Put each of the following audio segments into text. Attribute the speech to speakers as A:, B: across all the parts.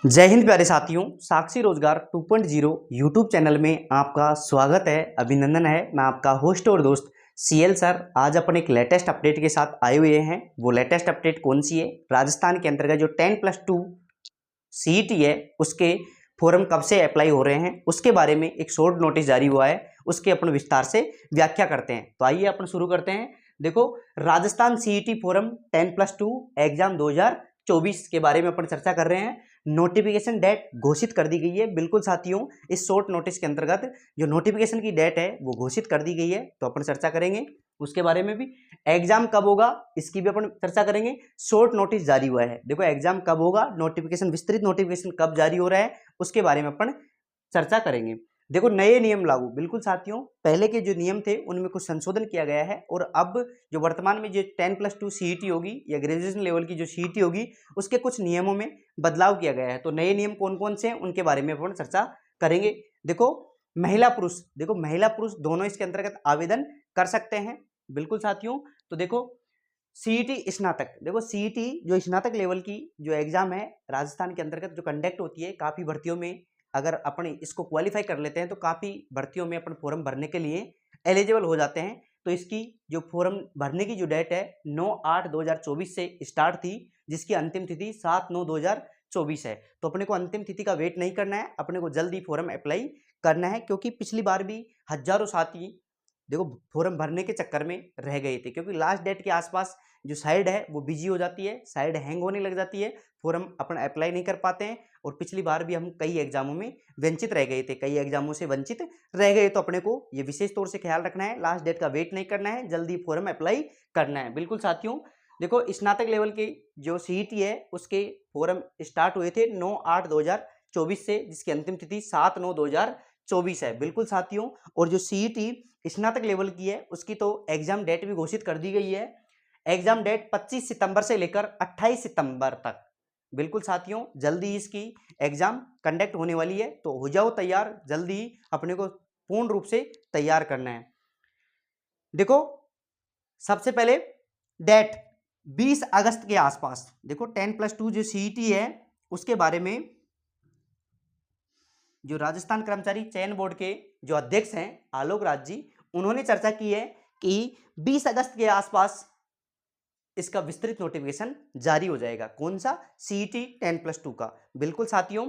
A: जय हिंद प्यारे साथियों, साक्षी रोजगार 2.0 यूट्यूब चैनल में आपका स्वागत है, अभिनंदन है। मैं आपका होस्ट और दोस्त सीएल सर आज अपन एक लेटेस्ट अपडेट के साथ आए हुए हैं। वो लेटेस्ट अपडेट कौन सी है? राजस्थान के अंतर्गत जो 10+2 सीईटी है उसके फॉर्म कब से अप्लाई हो रहे हैं उसके बारे में एक शॉर्ट नोटिस जारी हुआ है, उसके अपन विस्तार से व्याख्या करते हैं। तो आइए अपन शुरू करते हैं। देखो, राजस्थान सीईटी फॉर्म 10+2 एग्जाम 2024 के बारे में अपन चर्चा कर रहे हैं। नोटिफिकेशन डेट घोषित कर दी गई है। बिल्कुल साथियों, इस शॉर्ट नोटिस के अंतर्गत जो नोटिफिकेशन की डेट है वो घोषित कर दी गई है, तो अपन चर्चा करेंगे उसके बारे में भी। एग्जाम कब होगा इसकी भी अपन चर्चा करेंगे। शॉर्ट नोटिस जारी हुआ है, देखो एग्जाम कब होगा, नोटिफिकेशन विस्तृत नोटिफिकेशन कब जारी हो रहा है उसके बारे में अपन चर्चा करेंगे। देखो, नए नियम लागू, बिल्कुल साथियों, पहले के जो नियम थे उनमें कुछ संशोधन किया गया है और अब जो वर्तमान में जो 10+2 सीईटी होगी या ग्रेजुएशन लेवल की जो सीईटी होगी उसके कुछ नियमों में बदलाव किया गया है। तो नए नियम कौन कौन से हैं उनके बारे में अपन चर्चा करेंगे। देखो, महिला पुरुष, देखो महिला पुरुष दोनों इसके अंतर्गत आवेदन कर सकते हैं। बिल्कुल साथियों, तो देखो सीईटी स्नातक, देखो सीईटी जो स्नातक लेवल की जो एग्जाम है राजस्थान के अंतर्गत जो कंडक्ट होती है, काफी भर्तियों में अगर अपन इसको क्वालिफाई कर लेते हैं तो काफी भर्तियों में अपन फॉर्म भरने के लिए एलिजिबल हो जाते हैं। तो इसकी जो फॉर्म भरने की जो डेट है 9/8/2024 से स्टार्ट थी, जिसकी अंतिम तिथि 7/9/2024 है। तो अपने को अंतिम तिथि का वेट नहीं करना है, अपने को जल्दी फॉर्म अप्लाई करना है, क्योंकि पिछली बार भी हजारों साथी देखो फॉर्म भरने के चक्कर में रह गए थे, क्योंकि लास्ट डेट के आसपास जो साइड है वो बिजी हो जाती है, साइड हैंग होने लग जाती है, फॉर्म अपन अप्लाई नहीं कर पाते हैं। और पिछली बार भी हम कई एग्जामों में वंचित रह गए थे, कई एग्जामों से वंचित रह गए। तो अपने को ये विशेष तौर से ख्याल रखना है, लास्ट डेट का वेट नहीं करना है, जल्दी फॉर्म अप्लाई करना है। बिल्कुल साथियों, देखो स्नातक लेवल की जो सीईटी है उसके फॉर्म स्टार्ट हुए थे 9/8/2024 से, जिसकी अंतिम तिथि 7/9/2024 है। बिल्कुल साथियों, और जो सीईटी स्नातक लेवल की है उसकी तो एग्जाम डेट भी घोषित कर दी गई है। एग्जाम डेट 25 सितंबर से लेकर 28 सितंबर तक। बिल्कुल साथियों, जल्दी इसकी एग्जाम कंडक्ट होने वाली है, तो हो जाओ तैयार, जल्दी अपने को पूर्ण रूप से तैयार करना है। देखो, सबसे पहले डेट 20 अगस्त के आसपास, देखो 10+2 जो सीईटी है उसके बारे में जो राजस्थान कर्मचारी चयन बोर्ड के जो अध्यक्ष हैं आलोक राज जी, उन्होंने चर्चा की है कि 20 अगस्त के आसपास इसका विस्तृत नोटिफिकेशन जारी हो जाएगा। कौन सा? सीईटी 10+2 का। बिल्कुल साथियों,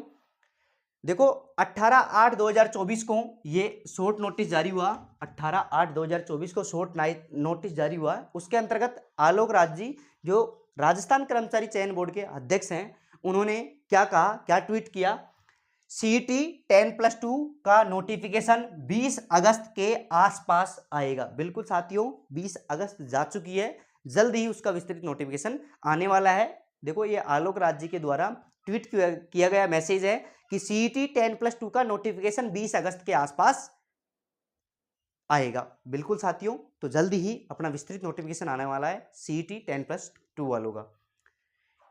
A: देखो 18/8/2024 को ये शॉर्ट नोटिस जारी हुआ, 18/8/2024 को शॉर्ट नोटिस जारी हुआ। उसके अंतर्गत आलोक राज जी जो राजस्थान कर्मचारी चयन बोर्ड के अध्यक्ष हैं, उन्होंने क्या कहा, क्या ट्वीट किया? सीईटी 10+2 का नोटिफिकेशन 20 अगस्त के आसपास आएगा। बिल्कुल साथियों, 20 अगस्त जा चुकी है, जल्द ही उसका विस्तृत नोटिफिकेशन आने वाला है। देखो, ये आलोक राज जी के द्वारा ट्वीट किया गया मैसेज है कि सीईटी 10+2 का नोटिफिकेशन 20 अगस्त के आसपास आएगा। बिल्कुल साथियों, तो जल्दी ही अपना विस्तृत नोटिफिकेशन आने वाला है सीईटी 10+2 वालों का।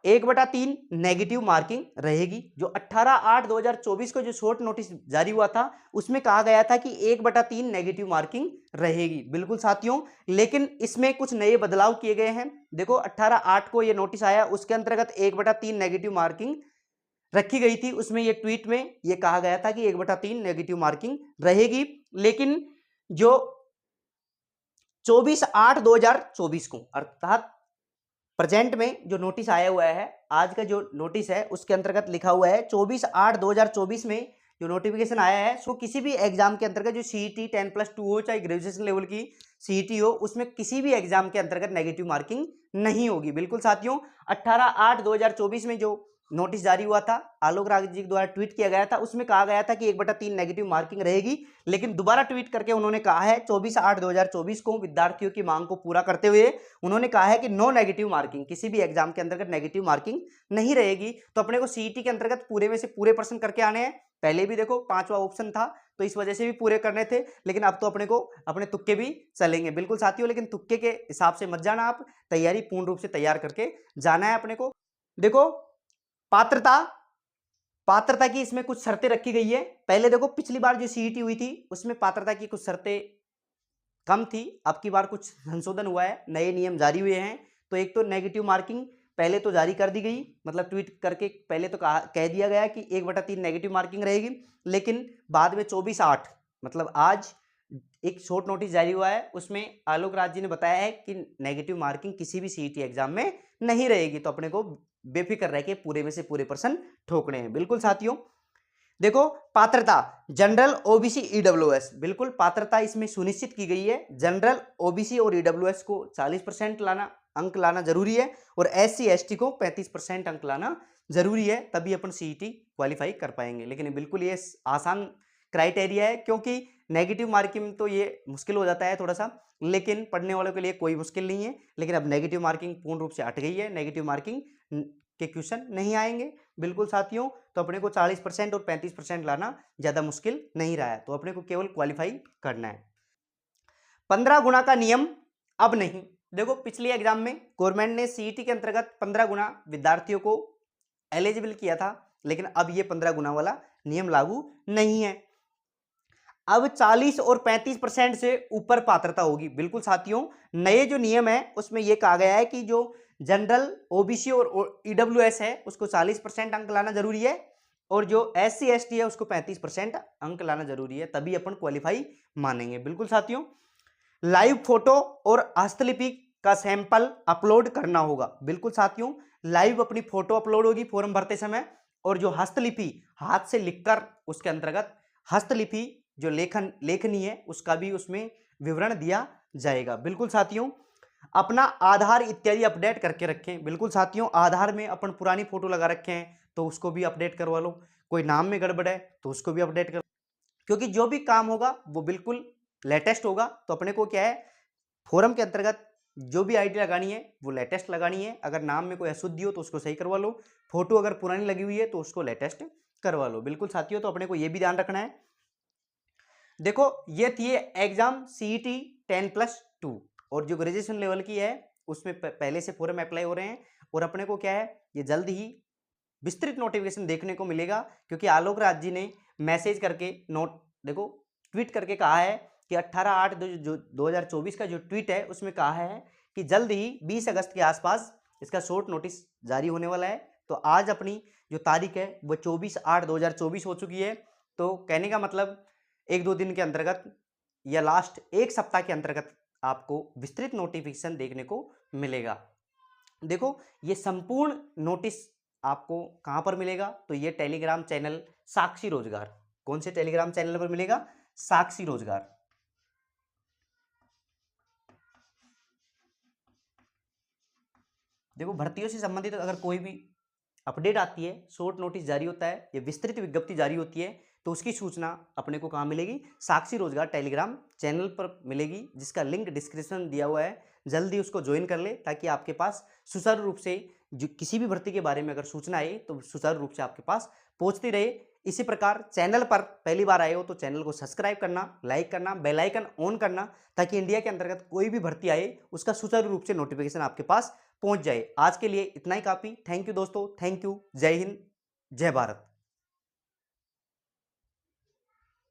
A: 1/3 नेगेटिव मार्किंग रहेगी। जो 18/8/2024 को जो शॉर्ट नोटिस जारी हुआ था उसमें कहा गया था कि 1/3 नेगेटिव मार्किंग रहेगी। बिल्कुल साथियों, लेकिन इसमें कुछ नए बदलाव किए गए हैं। देखो 18/8 को ये नोटिस आया, उसके अंतर्गत 1/3 नेगेटिव मार्किंग रखी गई थी। उसमें ये ट्वीट में ये कहा गया था कि 1/3 नेगेटिव मार्किंग रहेगी, लेकिन जो 24/8/2024 को अर्थात प्रेजेंट में जो नोटिस आया हुआ है, आज का जो नोटिस है उसके अंतर्गत लिखा हुआ है 24/8/2024 में जो नोटिफिकेशन आया है, सो किसी भी एग्जाम के अंतर्गत जो सीईटी 10+2 हो, चाहे ग्रेजुएशन लेवल की सीईटी हो, उसमें किसी भी एग्जाम के अंतर्गत नेगेटिव मार्किंग नहीं होगी। बिल्कुल साथियों, 18/8/2024 में जो नोटिस जारी हुआ था, आलोक राज जी द्वारा ट्वीट किया गया था, उसमें कहा गया था कि 1/3 नेगेटिव मार्किंग रहेगी, लेकिन दोबारा ट्वीट करके उन्होंने कहा है 24/8/2024 को विद्यार्थियों की मांग को पूरा करते हुए उन्होंने कहा है कि नो नेगेटिव मार्किंग, किसी भी एग्जाम के अंतर्गत नेगेटिव मार्किंग नहीं रहेगी। तो अपने को सीईटी के अंतर्गत पूरे में से पूरे प्रश्न करके आने हैं। पहले भी देखो 5वां ऑप्शन था, तो इस वजह से भी पूरे करने थे, लेकिन अब तो अपने को अपने तुक्के भी चलेंगे। बिल्कुल साथियों, लेकिन तुक्के के हिसाब से मत जाना, आप तैयारी पूर्ण रूप से तैयार करके जाना है अपने को। देखो, पात्रता पात्रता की इसमें कुछ शर्तें रखी गई है। पहले देखो पिछली बार जो सीईटी हुई थी उसमें पात्रता की कुछ शर्तें कम थी, अब की बार कुछ संशोधन हुआ है, नए नियम जारी हुए हैं। तो एक तो नेगेटिव मार्किंग पहले तो जारी कर दी गई, मतलब ट्वीट करके पहले तो कह दिया गया कि 1/3 नेगेटिव मार्किंग रहेगी, लेकिन बाद में 24/8 मतलब आज एक शॉर्ट नोटिस जारी हुआ है, उसमें आलोक राज जी ने बताया है कि नेगेटिव मार्किंग किसी भी सीईटी एग्जाम में नहीं रहेगी। तो अपने को बेफिक्र रह के पूरे में से पूरे पर्सन ठोकने हैं। बिल्कुल साथियों, देखो पात्रता जनरल, ओबीसी, ईडब्ल्यूएस, बिल्कुल पात्रता इसमें सुनिश्चित की गई है। जनरल, ओबीसी और ईडब्ल्यूएस को 40% लाना अंक लाना जरूरी है, और एससी एसटी को 35% अंक लाना जरूरी है, तभी अपन सीईटी क्वालिफाई कर पाएंगे। लेकिन बिल्कुल ये आसान क्राइटेरिया है, क्योंकि नेगेटिव मार्किंग तो ये मुश्किल हो जाता है थोड़ा सा, लेकिन पढ़ने वालों के लिए कोई मुश्किल नहीं है। लेकिन अब नेगेटिव मार्किंग पूर्ण रूप से हट गई है, नेगेटिव मार्किंग के क्वेश्चन नहीं आएंगे। बिल्कुल साथियों, तो अपने को 40% और 35% लाना ज्यादा मुश्किल नहीं रहा है, तो अपने को केवल क्वालिफाई करना है। 15 गुना का नियम अब नहीं। देखो पिछले एग्जाम में गवर्नमेंट ने सीईटी के अंतर्गत 15 गुना विद्यार्थियों को एलिजिबल किया था, लेकिन अब ये 15 गुना वाला नियम लागू नहीं है। अब 40 और 35% से ऊपर पात्रता होगी। बिल्कुल साथियों, नए जो नियम है उसमें यह कहा गया है कि जो जनरल, ओबीसी और ईडब्ल्यूएस है उसको 40% अंक लाना जरूरी है, और जो एससी एसटी है उसको 35% अंक लाना जरूरी है, तभी अपन क्वालिफाई मानेंगे। बिल्कुल साथियों, लाइव फोटो और हस्तलिपि का सैंपल अपलोड करना होगा। बिल्कुल साथियों, लाइव अपनी फोटो अपलोड होगी फॉर्म भरते समय, और जो हस्तलिपि हाथ से लिखकर उसके अंतर्गत हस्तलिपि जो लेखनी है उसका भी उसमें विवरण दिया जाएगा। बिल्कुल साथियों, अपना आधार इत्यादि अपडेट करके रखें। बिल्कुल साथियों, आधार में अपन पुरानी फोटो लगा रखे हैं तो उसको भी अपडेट करवा लो, कोई नाम में गड़बड़ है तो उसको भी अपडेट कर, क्योंकि जो भी काम होगा वो बिल्कुल लेटेस्ट होगा। तो अपने को क्या है, फोरम के अंतर्गत जो भी आईडी लगानी है वो लेटेस्ट लगानी है। अगर नाम में कोई अशुद्धि हो तो उसको सही करवा लो, फोटो अगर पुरानी लगी हुई है तो उसको लेटेस्ट करवा लो। बिल्कुल साथियों, तो अपने को ये भी ध्यान रखना है। देखो ये थी एग्जाम सीईटी 10+2, और जो ग्रेजुएशन लेवल की है उसमें पहले से फॉर्म अप्लाई हो रहे हैं, और अपने को क्या है ये जल्द ही विस्तृत नोटिफिकेशन देखने को मिलेगा, क्योंकि आलोक राज जी ने मैसेज करके देखो ट्वीट करके कहा है कि 18/8/2024 का जो ट्वीट है उसमें कहा है कि जल्द ही 20 अगस्त के आसपास इसका शॉर्ट नोटिस जारी होने वाला है। तो आज अपनी जो तारीख है वो 24/8/2024 हो चुकी है। तो कहने का मतलब 1-2 दिन के अंतर्गत या लास्ट एक सप्ताह के अंतर्गत आपको विस्तृत नोटिफिकेशन देखने को मिलेगा। देखो ये संपूर्ण नोटिस आपको कहां पर मिलेगा, तो ये टेलीग्राम चैनल साक्षी रोजगार। कौन से टेलीग्राम चैनल पर मिलेगा? साक्षी रोजगार। देखो भर्तियों से संबंधित अगर कोई भी अपडेट आती है, शॉर्ट नोटिस जारी होता है या विस्तृत विज्ञप्ति जारी होती है, तो उसकी सूचना अपने को कहाँ मिलेगी? साक्षी रोजगार टेलीग्राम चैनल पर मिलेगी, जिसका लिंक डिस्क्रिप्शन दिया हुआ है। जल्दी उसको ज्वाइन कर ले, ताकि आपके पास सुचारू रूप से जो किसी भी भर्ती के बारे में अगर सूचना आए तो सुचारू रूप से आपके पास पहुंचती रहे। इसी प्रकार चैनल पर पहली बार आए हो तो चैनल को सब्सक्राइब करना, लाइक करना, बेल आइकन ऑन करना, ताकि इंडिया के अंतर्गत कोई भी भर्ती आए उसका सुचारू रूप से नोटिफिकेशन आपके पास पहुंच जाए। आज के लिए इतना ही काफी। थैंक यू दोस्तों, थैंक यू। जय हिंद, जय भारत।